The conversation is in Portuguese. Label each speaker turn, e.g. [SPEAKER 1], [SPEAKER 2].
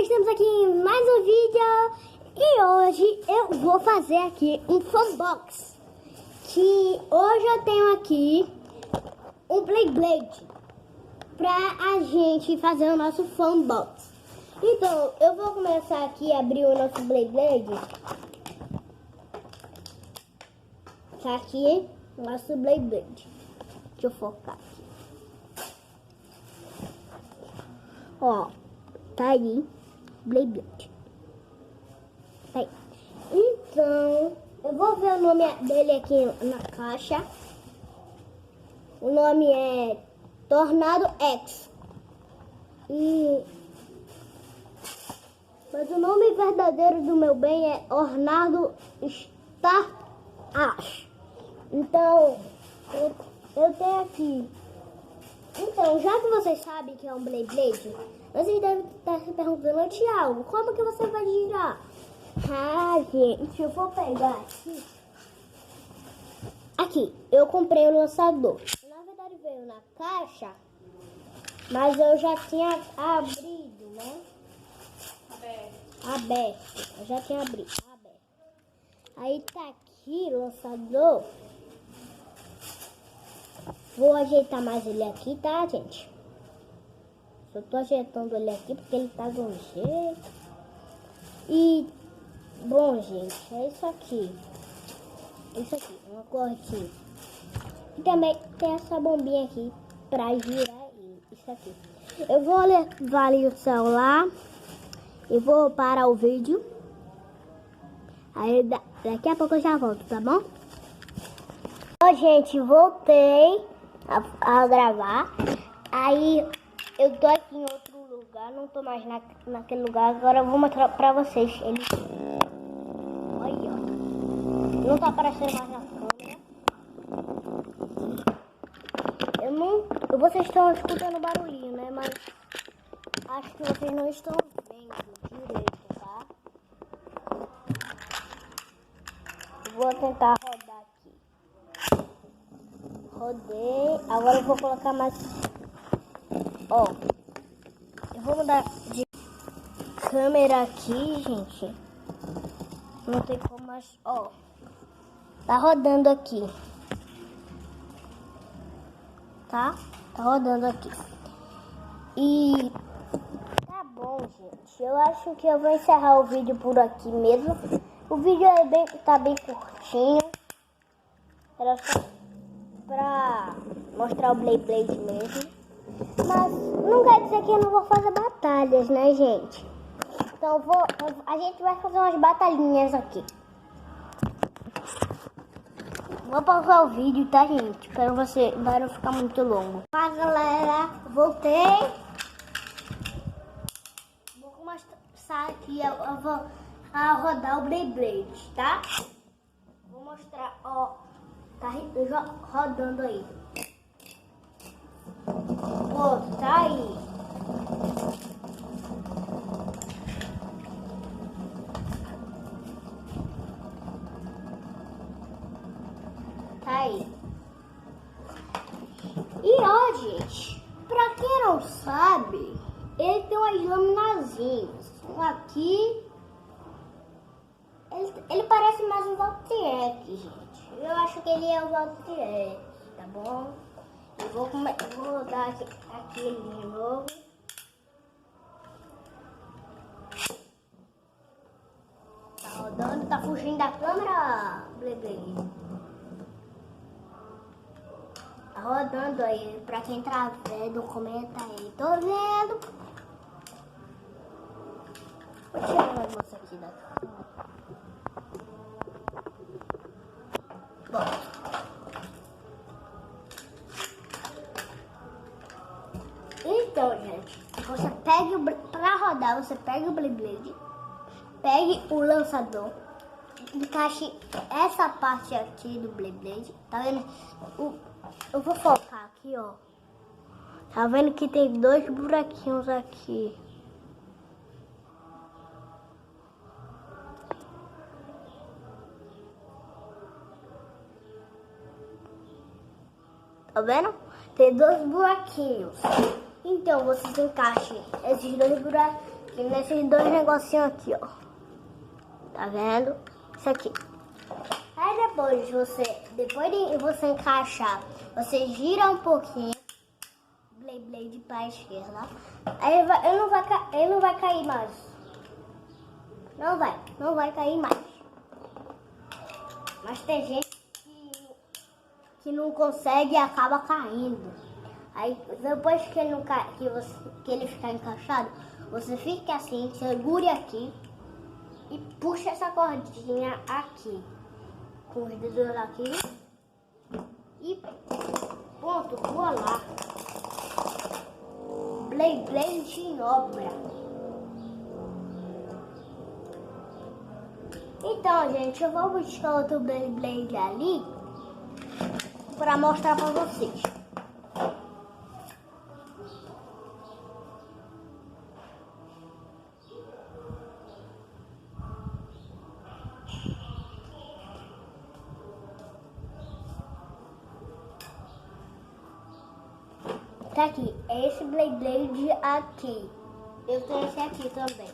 [SPEAKER 1] estamos aqui em mais um vídeo e hoje eu vou fazer aqui um funbox. Que hoje eu tenho aqui um Beyblade pra a gente fazer o nosso funbox. Então eu vou começar aqui a abrir o nosso Beyblade. Tá aqui o nosso Beyblade. Deixa eu focar aqui. Ó, tá aí, Beyblade. Tá aí. Então, eu vou ver o nome dele aqui na caixa. O nome é Tornado X. Mas o nome verdadeiro do meu bem é Ornado Star Ash. Então, eu tenho aqui. Então, já que vocês sabem que é um Beyblade, vocês devem estar se perguntando, Thiago, como que você vai girar? Ah, gente, eu vou pegar aqui. Aqui, eu comprei o lançador. Na verdade veio na caixa, mas eu já tinha abrido, né? Aberto. Eu já tinha aberto. Aí tá aqui o lançador. Vou ajeitar mais ele aqui, tá, gente? Só tô ajeitando ele aqui porque ele tá de um jeito. E, bom, gente, é isso aqui. Isso aqui, uma cortinha. E também tem essa bombinha aqui pra girar isso aqui. Eu vou levar ali o celular e vou parar o vídeo. Aí daqui a pouco eu já volto, tá bom? Ó, gente, voltei a gravar. Aí eu tô aqui em outro lugar, não tô mais naquele lugar. Agora eu vou mostrar pra vocês ele. Olha, ó. Não tá aparecendo mais na câmera. Vocês estão escutando barulhinho, né? Mas acho que vocês não estão vendo direito, tá? Vou tentar rodar aqui. Rodei. Agora eu vou colocar mais. Ó, eu vou mudar de câmera aqui, gente. Não tem como mais. Ó, tá rodando aqui. Tá rodando aqui. E tá bom, gente. Eu acho que eu vou encerrar o vídeo por aqui mesmo. O vídeo tá bem curtinho. Era só pra mostrar o Beyblade mesmo. Mas não quer dizer que eu não vou fazer batalhas, né, gente? Então a gente vai fazer umas batalhinhas aqui. Vou pausar o vídeo, tá, gente? Para não ficar muito longo. Fala, galera. Voltei. Vou começar aqui. Eu vou rodar o Beyblade, tá? Vou mostrar, ó. Tá rodando aí. Ó, tá aí. Tá aí. E ó, gente, pra quem não sabe, ele tem umas laminazinhas. Aqui, ele parece mais um Valtryek, gente. Eu acho que ele é o Valtryek, tá bom? Eu vou rodar aqui ele de novo. Tá rodando, tá fugindo da câmera, Beyblade. Tá rodando aí, pra quem tá vendo, comenta aí. Tô vendo. Vou tirar uma moça aqui da câmera. Bom. Então, gente, você pra rodar, você pega o Beyblade, pegue o lançador, encaixe essa parte aqui do Beyblade, tá vendo? Eu vou focar aqui, ó. Tá vendo que tem dois buraquinhos aqui. Tá vendo? Tem dois buraquinhos. Então, vocês encaixem esses dois buraquinhos E nesses dois negocinhos aqui, ó. Tá vendo? Isso aqui. Aí depois de você encaixar, você gira um pouquinho. Blade pra esquerda. Aí ele não vai cair mais. Não vai cair mais. Mas tem gente que não consegue e acaba caindo. Aí depois que ele não cai, que ele ficar encaixado, você fica assim, segure aqui e puxa essa cordinha aqui. Com os dedos aqui. E pronto, voa lá. Blade em obra. Então, gente, eu vou buscar outro Blade ali para mostrar para vocês. Tá aqui, é esse Blade aqui. Eu tenho esse aqui também.